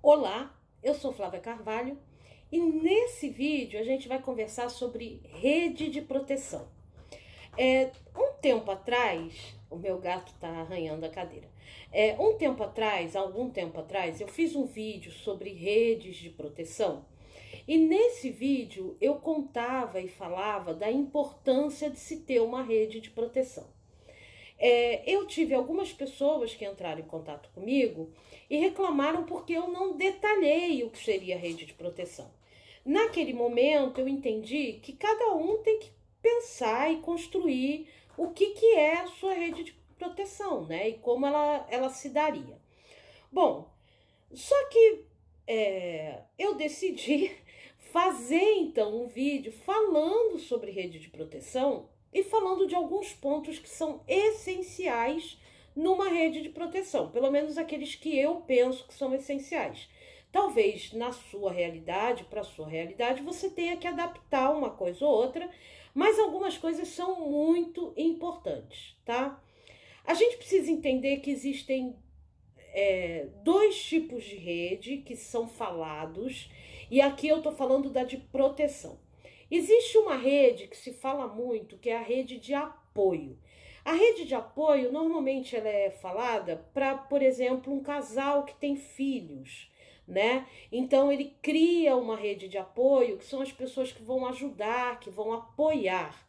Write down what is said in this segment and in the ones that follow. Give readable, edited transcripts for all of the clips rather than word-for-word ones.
Olá, eu sou Flávia Carvalho e nesse vídeo a gente vai conversar sobre rede de proteção. Um tempo atrás, o meu gato tá arranhando a cadeira. Algum tempo atrás, eu fiz um vídeo sobre redes de proteção e nesse vídeo eu contava e falava da importância de se ter uma rede de proteção. Eu tive algumas pessoas que entraram em contato comigo e reclamaram porque eu não detalhei o que seria rede de proteção. Naquele momento eu entendi que cada um tem que pensar e construir o que é a sua rede de proteção, né? E como ela se daria. Bom, só que eu decidi fazer então um vídeo falando sobre rede de proteção e falando de alguns pontos que são essenciais numa rede de proteção, pelo menos aqueles que eu penso que são essenciais. Talvez na sua realidade, para a sua realidade, você tenha que adaptar uma coisa ou outra, mas algumas coisas são muito importantes, tá? A gente precisa entender que existem dois tipos de rede que são falados, e aqui eu tô falando da de proteção. Existe uma rede que se fala muito, que é a rede de apoio. A rede de apoio, normalmente ela é falada para, por exemplo, um casal que tem filhos, né? Então ele cria uma rede de apoio, que são as pessoas que vão ajudar, que vão apoiar.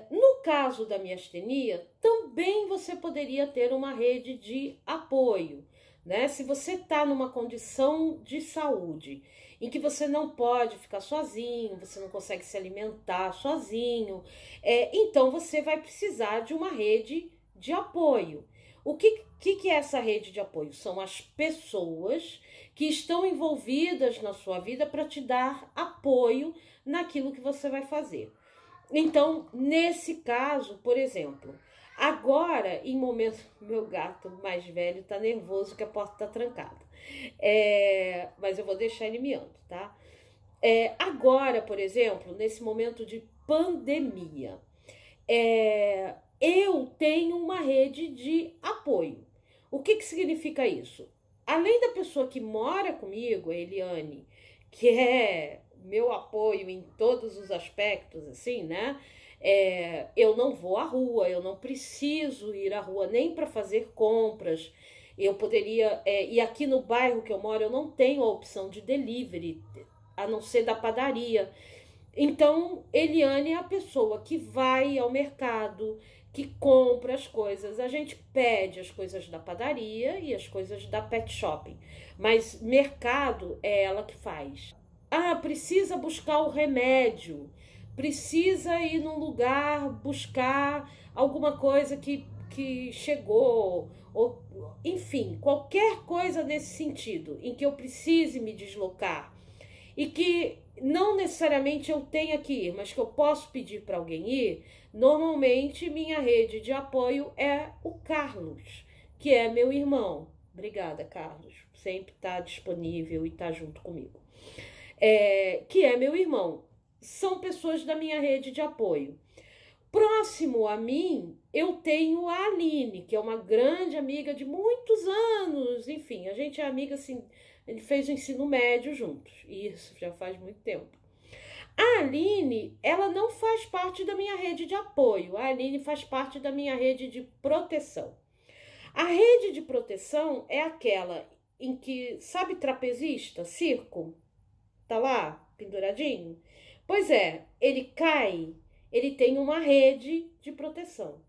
No caso da miastenia, também você poderia ter uma rede de apoio, né? Se você está numa condição de saúde em que você não pode ficar sozinho, você não consegue se alimentar sozinho, então você vai precisar de uma rede de apoio. O que é essa rede de apoio? São as pessoas que estão envolvidas na sua vida para te dar apoio naquilo que você vai fazer. Então, nesse caso, por exemplo, agora, em momento, meu gato mais velho tá nervoso que a porta tá trancada. Mas eu vou deixar ele miando, tá? Agora, por exemplo, nesse momento de pandemia, eu tenho uma rede de apoio. O que significa isso? Além da pessoa que mora comigo, a Eliane, que é meu apoio em todos os aspectos, assim, né? Eu não vou à rua, eu não preciso ir à rua nem para fazer compras. Eu poderia, e aqui no bairro que eu moro, eu não tenho a opção de delivery, a não ser da padaria. Então, Eliane é a pessoa que vai ao mercado, que compra as coisas. A gente pede as coisas da padaria e as coisas da pet shopping, mas mercado é ela que faz. Ah, precisa buscar o remédio, precisa ir num lugar buscar alguma coisa que chegou, ou, enfim, qualquer coisa nesse sentido, em que eu precise me deslocar e que não necessariamente eu tenha que ir, mas que eu posso pedir para alguém ir. Normalmente minha rede de apoio é o Carlos, que é meu irmão. Obrigada, Carlos, sempre está disponível e está junto comigo. Que é meu irmão. São pessoas da minha rede de apoio. Próximo a mim, eu tenho a Aline, que é uma grande amiga de muitos anos. Enfim, a gente é amiga assim, a gente fez o ensino médio juntos. Isso já faz muito tempo. A Aline, ela não faz parte da minha rede de apoio. A Aline faz parte da minha rede de proteção. A rede de proteção é aquela em que, sabe, trapezista, circo? Tá lá, penduradinho? Pois ele cai, ele tem uma rede de proteção.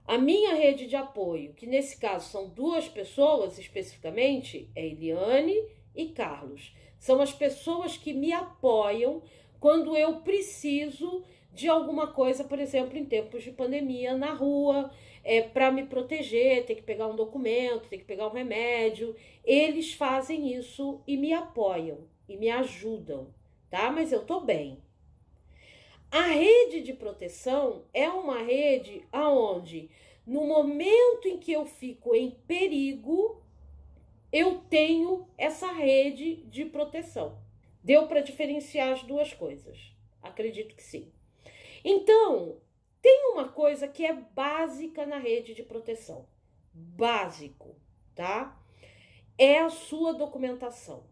A minha rede de apoio, que nesse caso são duas pessoas especificamente, é Eliane e Carlos. São as pessoas que me apoiam quando eu preciso de alguma coisa, por exemplo, em tempos de pandemia na rua, para me proteger, ter que pegar um documento, ter que pegar um remédio. Eles fazem isso e me apoiam e me ajudam, tá? Mas eu tô bem. A rede de proteção é uma rede aonde, no momento em que eu fico em perigo, eu tenho essa rede de proteção. Deu para diferenciar as duas coisas? Acredito que sim. Então, tem uma coisa que é básica na rede de proteção. Básico, tá? é a sua documentação.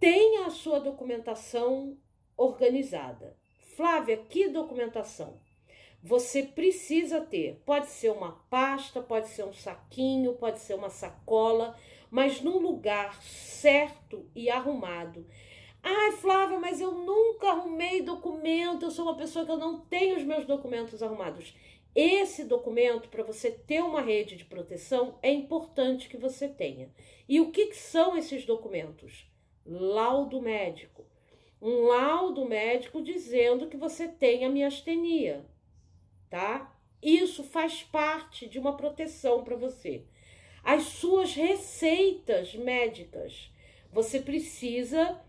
Tenha a sua documentação organizada. Flávia, que documentação? Você precisa ter. Pode ser uma pasta, pode ser um saquinho, pode ser uma sacola, mas num lugar certo e arrumado. Ai, Flávia, mas eu nunca arrumei documento, eu sou uma pessoa que eu não tenho os meus documentos arrumados. Esse documento, para você ter uma rede de proteção, é importante que você tenha. E o que são esses documentos? Laudo médico. Um laudo médico dizendo que você tem a miastenia, tá? Isso faz parte de uma proteção para você. As suas receitas médicas. Você precisa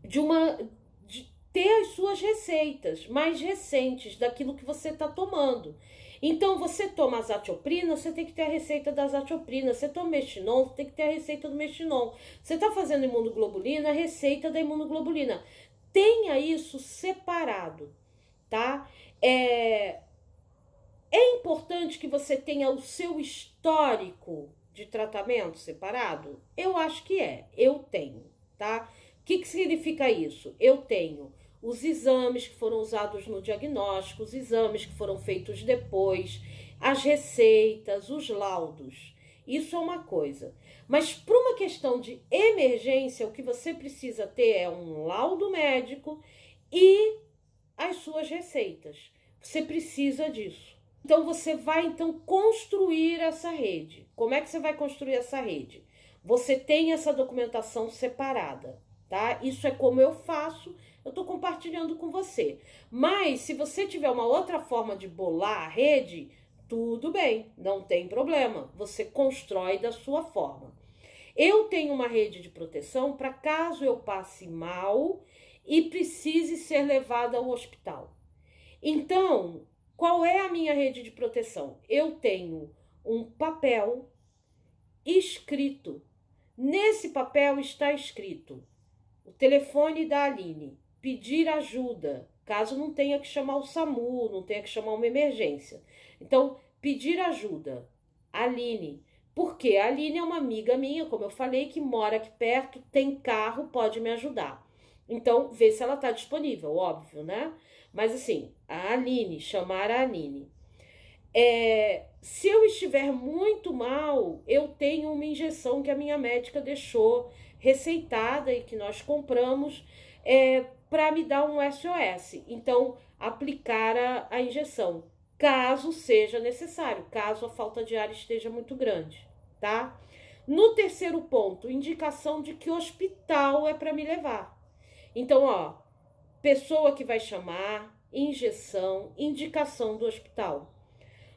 de ter as suas receitas mais recentes daquilo que você está tomando. Então, você toma azatioprina, você tem que ter a receita da azatioprina. Você toma Mestinon, você tem que ter a receita do Mestinon. Você está fazendo imunoglobulina, a receita da imunoglobulina. Tenha isso separado, tá? É importante que você tenha o seu histórico de tratamento separado? Eu acho que é. Eu tenho, tá? O que significa isso? Eu tenho os exames que foram usados no diagnóstico, os exames que foram feitos depois, as receitas, os laudos. Isso é uma coisa. Mas para uma questão de emergência, o que você precisa ter é um laudo médico e as suas receitas. Você precisa disso. Então, você vai construir essa rede. Como é que você vai construir essa rede? Você tem essa documentação separada, tá? Isso é como eu faço, eu tô compartilhando com você. Mas, se você tiver uma outra forma de bolar a rede, tudo bem, não tem problema. Você constrói da sua forma. Eu tenho uma rede de proteção para caso eu passe mal e precise ser levada ao hospital. Então, qual é a minha rede de proteção? Eu tenho um papel escrito. Nesse papel está escrito o telefone da Aline, pedir ajuda, caso não tenha que chamar o SAMU, não tenha que chamar uma emergência. Então, pedir ajuda, Aline. Porque a Aline é uma amiga minha, como eu falei, que mora aqui perto, tem carro, pode me ajudar. Então, vê se ela está disponível, óbvio, né? Mas assim, a Aline, chamar a Aline. Se eu estiver muito mal, eu tenho uma injeção que a minha médica deixou receitada e que nós compramos para me dar um SOS. Então, aplicar a injeção, caso seja necessário, caso a falta de ar esteja muito grande, tá? No terceiro ponto, indicação de que hospital é para me levar. Então, ó, pessoa que vai chamar, injeção, indicação do hospital.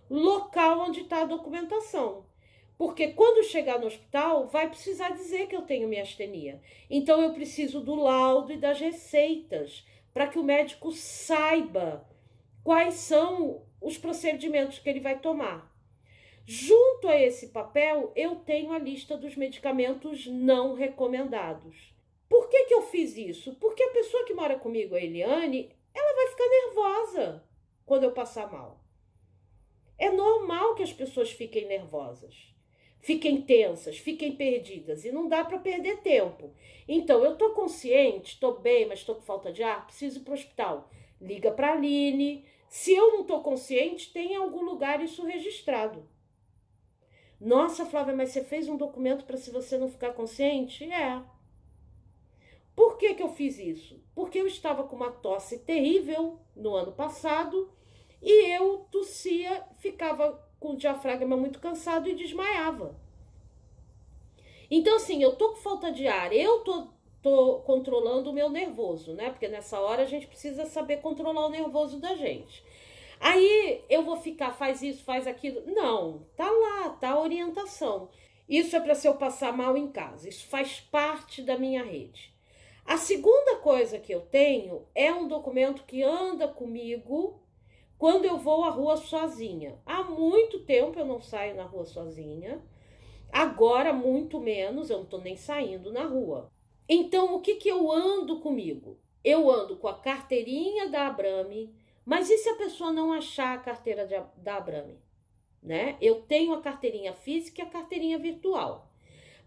Local onde está a documentação. Porque quando chegar no hospital, vai precisar dizer que eu tenho miastenia. Então, eu preciso do laudo e das receitas para que o médico saiba quais são os procedimentos que ele vai tomar. Junto a esse papel, eu tenho a lista dos medicamentos não recomendados. Por que eu fiz isso? Porque a pessoa que mora comigo, a Eliane, ela vai ficar nervosa quando eu passar mal. É normal que as pessoas fiquem nervosas, fiquem tensas, fiquem perdidas, e não dá para perder tempo. Então, eu tô consciente, tô bem, mas tô com falta de ar, preciso ir pro hospital. Liga para a Aline. Se eu não tô consciente, tem em algum lugar isso registrado. Nossa, Flávia, mas você fez um documento para se você não ficar consciente? É. Por que eu fiz isso? Porque eu estava com uma tosse terrível no ano passado e eu tossia, ficava com o diafragma muito cansado e desmaiava. Então, assim, eu tô com falta de ar, eu tô controlando o meu nervoso, né? Porque nessa hora a gente precisa saber controlar o nervoso da gente. Aí eu vou ficar, faz isso, faz aquilo. Não, tá lá, tá a orientação. Isso é para se eu passar mal em casa, isso faz parte da minha rede. A segunda coisa que eu tenho é um documento que anda comigo quando eu vou à rua sozinha. Há muito tempo eu não saio na rua sozinha. Agora, muito menos, eu não tô nem saindo na rua. Então, o que eu ando comigo? Eu ando com a carteirinha da Abrame, mas e se a pessoa não achar a carteira da Abrame? Né? Eu tenho a carteirinha física e a carteirinha virtual.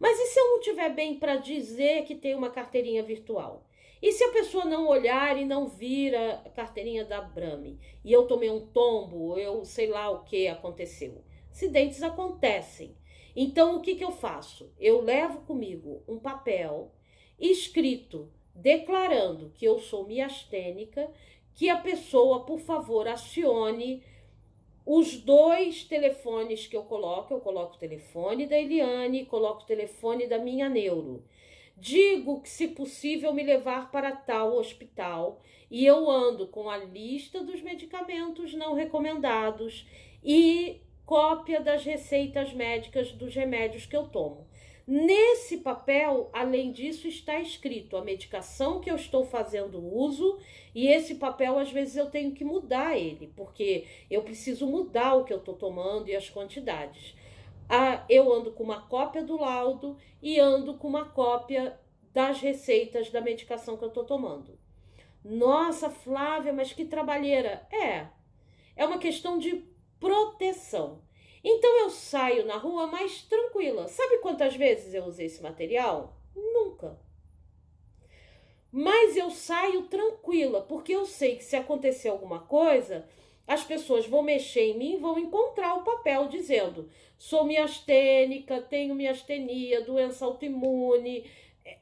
Mas e se eu não estiver bem para dizer que tem uma carteirinha virtual? E se a pessoa não olhar e não vir a carteirinha da Brame? E eu tomei um tombo, eu sei lá o que aconteceu. Acidentes acontecem. Então, o que eu faço? Eu levo comigo um papel escrito declarando que eu sou miastênica, que a pessoa, por favor, acione os 2 telefones que eu coloco o telefone da Eliane, coloco o telefone da minha neuro. Digo que, se possível, me levar para tal hospital e eu ando com a lista dos medicamentos não recomendados e cópia das receitas médicas dos remédios que eu tomo. Nesse papel, além disso, está escrito a medicação que eu estou fazendo uso, e esse papel, às vezes, eu tenho que mudar ele, porque eu preciso mudar o que eu estou tomando e as quantidades. Eu ando com uma cópia do laudo e ando com uma cópia das receitas da medicação que eu estou tomando. Nossa, Flávia, mas que trabalheira! É uma questão de proteção. Então eu saio na rua mais tranquila. Sabe quantas vezes eu usei esse material? Nunca. Mas eu saio tranquila, porque eu sei que se acontecer alguma coisa, as pessoas vão mexer em mim e vão encontrar o papel dizendo: sou miastênica, tenho miastenia, doença autoimune.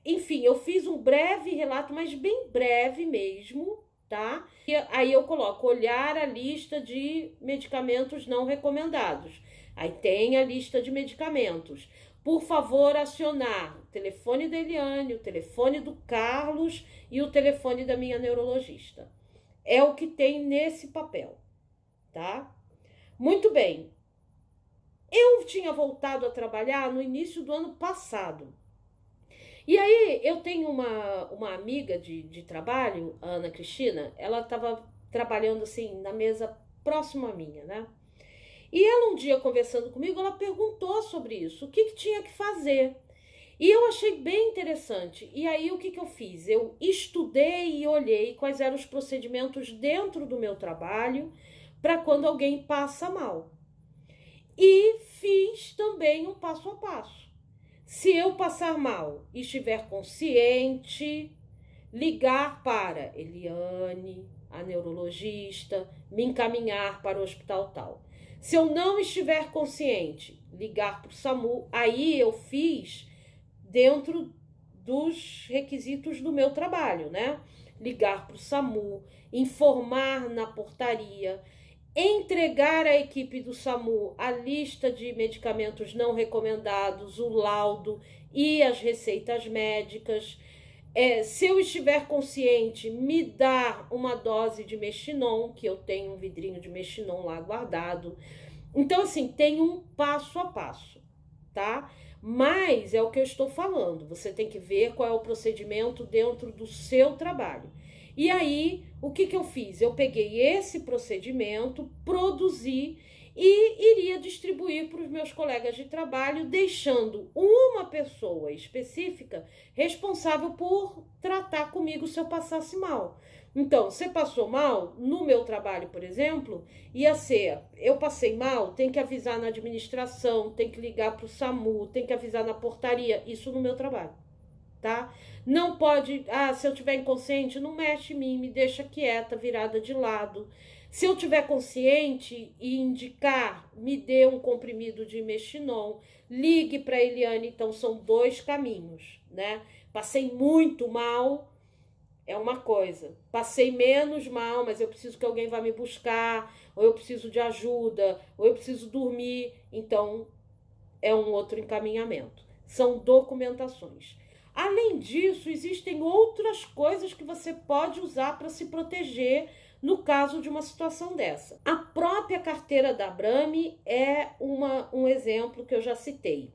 Enfim, eu fiz um breve relato, mas bem breve mesmo, tá? E aí eu coloco olhar a lista de medicamentos não recomendados. Aí tem a lista de medicamentos. Por favor, acionar o telefone da Eliane, o telefone do Carlos e o telefone da minha neurologista. É o que tem nesse papel, tá? Muito bem. Eu tinha voltado a trabalhar no início do ano passado. E aí eu tenho uma amiga de trabalho, a Ana Cristina, ela estava trabalhando assim na mesa próxima à minha, né? E ela um dia conversando comigo, ela perguntou sobre isso, o que tinha que fazer. E eu achei bem interessante. E aí o que eu fiz? Eu estudei e olhei quais eram os procedimentos dentro do meu trabalho para quando alguém passa mal. E fiz também um passo a passo. Se eu passar mal e estiver consciente, ligar para Eliane, a neurologista, me encaminhar para o hospital tal. Se eu não estiver consciente, ligar para o SAMU. Aí eu fiz dentro dos requisitos do meu trabalho, né? Ligar para o SAMU, informar na portaria, entregar à equipe do SAMU a lista de medicamentos não recomendados, o laudo e as receitas médicas. Se eu estiver consciente, me dar uma dose de Mexinon, que eu tenho um vidrinho de Mexinon lá guardado. Então, assim, tem um passo a passo, tá? Mas é o que eu estou falando, você tem que ver qual é o procedimento dentro do seu trabalho. E aí, o que eu fiz? Eu peguei esse procedimento, produzi e iria distribuir para os meus colegas de trabalho, deixando uma pessoa específica responsável por tratar comigo se eu passasse mal. Então, você passou mal, no meu trabalho, por exemplo, ia ser: eu passei mal, tem que avisar na administração, tem que ligar para o SAMU, tem que avisar na portaria, isso no meu trabalho, tá? Não pode, se eu tiver inconsciente, não mexe em mim, me deixa quieta, virada de lado. Se eu tiver consciente e indicar, me dê um comprimido de Mexinon, ligue para a Eliane. Então são 2 caminhos, né? Passei muito mal, é uma coisa. Passei menos mal, mas eu preciso que alguém vá me buscar, ou eu preciso de ajuda, ou eu preciso dormir. Então é um outro encaminhamento. São documentações. Além disso, existem outras coisas que você pode usar para se proteger no caso de uma situação dessa. A própria carteira da Brame é um exemplo que eu já citei.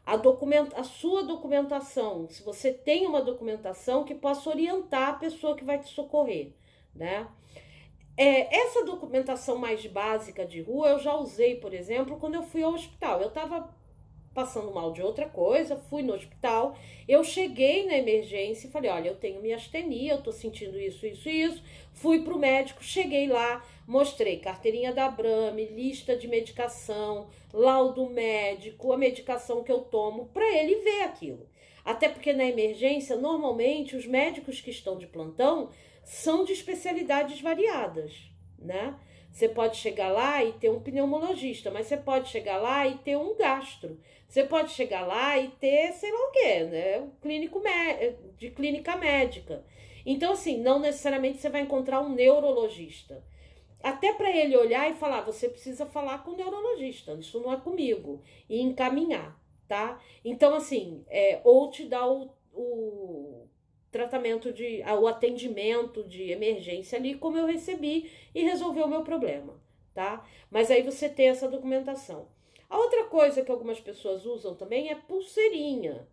A sua documentação, se você tem uma documentação que possa orientar a pessoa que vai te socorrer, né? Essa documentação mais básica de rua eu já usei, por exemplo, quando eu fui ao hospital. Eu estava passando mal de outra coisa, fui no hospital, eu cheguei na emergência e falei, olha, eu tenho miastenia, eu tô sentindo isso, isso e isso, fui pro médico, cheguei lá, mostrei carteirinha da Abrame, lista de medicação, laudo médico, a medicação que eu tomo, para ele ver aquilo. Até porque na emergência, normalmente, os médicos que estão de plantão são de especialidades variadas, né? Você pode chegar lá e ter um pneumologista, mas você pode chegar lá e ter um gastro. Você pode chegar lá e ter, sei lá o quê, né? Um clínico de clínica médica. Então, assim, não necessariamente você vai encontrar um neurologista. Até para ele olhar e falar, você precisa falar com o neurologista, isso não é comigo, e encaminhar, tá? Então, assim, ou te dá o tratamento o atendimento de emergência ali, como eu recebi, e resolveu o meu problema, tá? Mas aí você tem essa documentação. A outra coisa que algumas pessoas usam também é pulseirinha,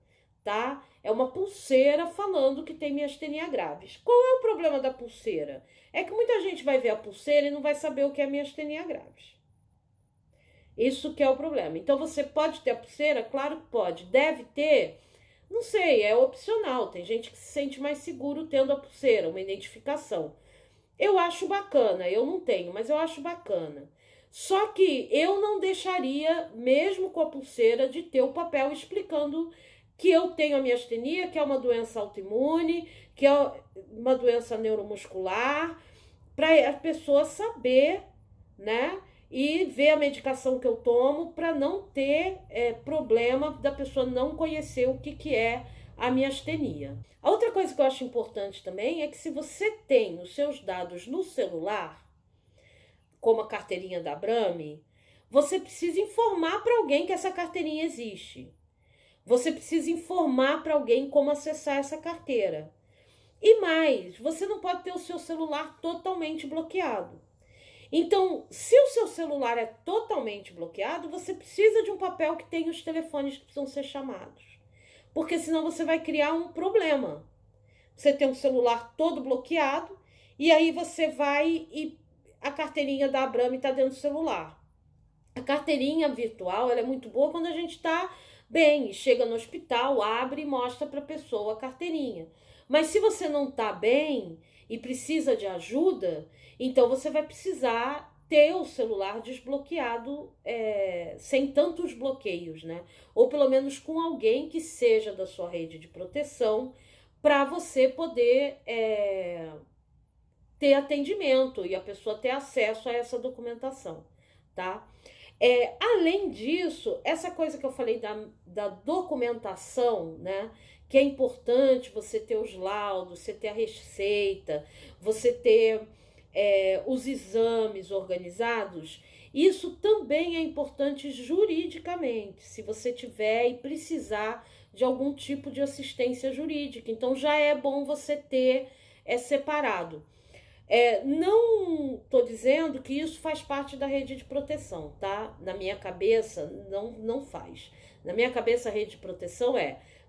tá? É uma pulseira falando que tem miastenia graves. Qual é o problema da pulseira? É que muita gente vai ver a pulseira e não vai saber o que é miastenia graves. Isso que é o problema. Então, você pode ter a pulseira? Claro que pode. Deve ter? Não sei, é opcional. Tem gente que se sente mais seguro tendo a pulseira, uma identificação. Eu acho bacana, eu não tenho, mas eu acho bacana. Só que eu não deixaria, mesmo com a pulseira, de ter o papel explicando que eu tenho a miastenia, que é uma doença autoimune, que é uma doença neuromuscular, para a pessoa saber, né? E ver a medicação que eu tomo para não ter problema da pessoa não conhecer o que é a miastenia. A outra coisa que eu acho importante também é que se você tem os seus dados no celular, como a carteirinha da Abrame, você precisa informar para alguém que essa carteirinha existe. Você precisa informar para alguém como acessar essa carteira. E mais, você não pode ter o seu celular totalmente bloqueado. Então, se o seu celular é totalmente bloqueado, você precisa de um papel que tenha os telefones que precisam ser chamados. Porque senão você vai criar um problema. Você tem um celular todo bloqueado e aí você vai e a carteirinha da Abrame está dentro do celular. A carteirinha virtual ela é muito boa quando a gente está bem, chega no hospital, abre e mostra para a pessoa a carteirinha. Mas se você não está bem e precisa de ajuda, então você vai precisar ter o celular desbloqueado sem tantos bloqueios, né? Ou pelo menos com alguém que seja da sua rede de proteção para você poder ter atendimento e a pessoa ter acesso a essa documentação, tá? Além disso, essa coisa que eu falei da documentação, né? Que é importante você ter os laudos, você ter a receita, você ter os exames organizados. Isso também é importante juridicamente, se você tiver e precisar de algum tipo de assistência jurídica. Então, já é bom você ter separado. Não estou dizendo que isso faz parte da rede de proteção, tá? Na minha cabeça, não faz. Na minha cabeça, a rede de proteção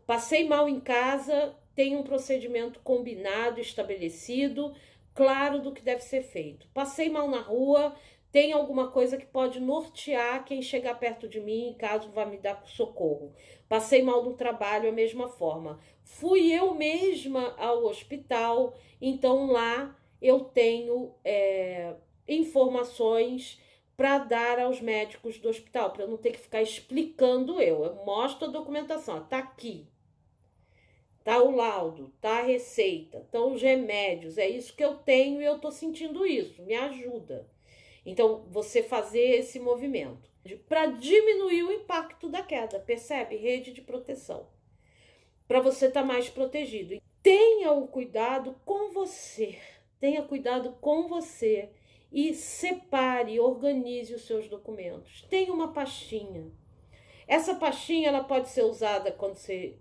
passei mal em casa, tem um procedimento combinado, estabelecido, claro do que deve ser feito. Passei mal na rua, tem alguma coisa que pode nortear quem chegar perto de mim, caso vá me dar socorro. Passei mal no trabalho, a mesma forma. Fui eu mesma ao hospital, então lá eu tenho informações para dar aos médicos do hospital, para eu não ter que ficar explicando eu mostro a documentação, tá aqui, tá o laudo, tá a receita, estão os remédios, é isso que eu tenho e eu tô sentindo isso, me ajuda. Então, você fazer esse movimento para diminuir o impacto da queda, percebe? Rede de proteção, para você estar mais protegido. Tenha o cuidado com você. Tenha cuidado com você e separe, organize os seus documentos. Tenha uma pastinha. Essa pastinha ela pode ser usada quando você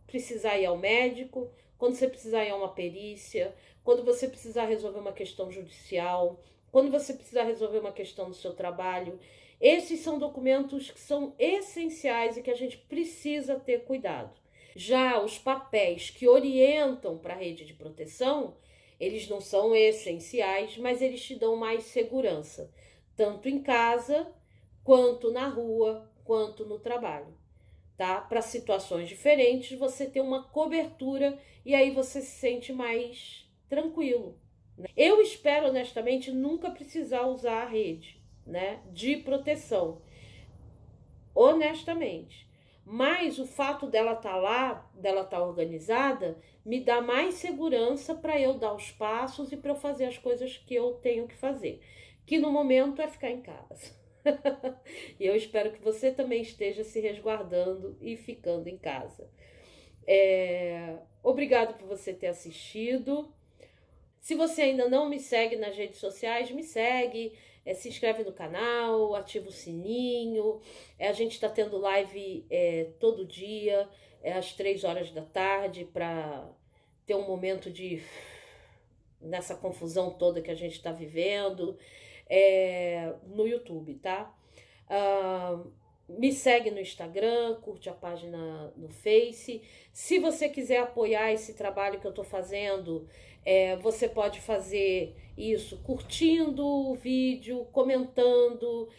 precisar ir ao médico, quando você precisar ir a uma perícia, quando você precisar resolver uma questão judicial, quando você precisar resolver uma questão do seu trabalho. Esses são documentos que são essenciais e que a gente precisa ter cuidado. Já os papéis que orientam para a rede de proteção, eles não são essenciais, mas eles te dão mais segurança, tanto em casa, quanto na rua, quanto no trabalho, tá? Para situações diferentes, você ter uma cobertura e aí você se sente mais tranquilo. Né? Eu espero, honestamente, nunca precisar usar a rede, né, de proteção. Honestamente. Mas o fato dela estar lá, dela estar organizada, me dá mais segurança para eu dar os passos e para eu fazer as coisas que eu tenho que fazer. Que no momento é ficar em casa. E eu espero que você também esteja se resguardando e ficando em casa. Obrigado por você ter assistido. Se você ainda não me segue nas redes sociais, me segue, se inscreve no canal, ativa o sininho. A gente está tendo live todo dia, às 3 horas da tarde, para ter um momento de nessa confusão toda que a gente está vivendo, no YouTube, tá? Me segue no Instagram, curte a página no Face. Se você quiser apoiar esse trabalho que eu tô fazendo, você pode fazer isso curtindo o vídeo, comentando,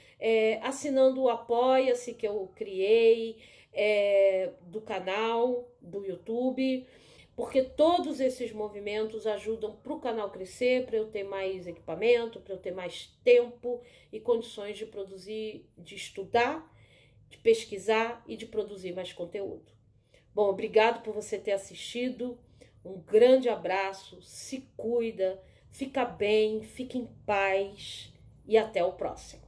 assinando o Apoia-se que eu criei, do canal, do YouTube, porque todos esses movimentos ajudam para o canal crescer, para eu ter mais equipamento, para eu ter mais tempo e condições de produzir, de estudar, de pesquisar e de produzir mais conteúdo. Bom, obrigado por você ter assistido. Um grande abraço, se cuida, fica bem, fica em paz e até o próximo.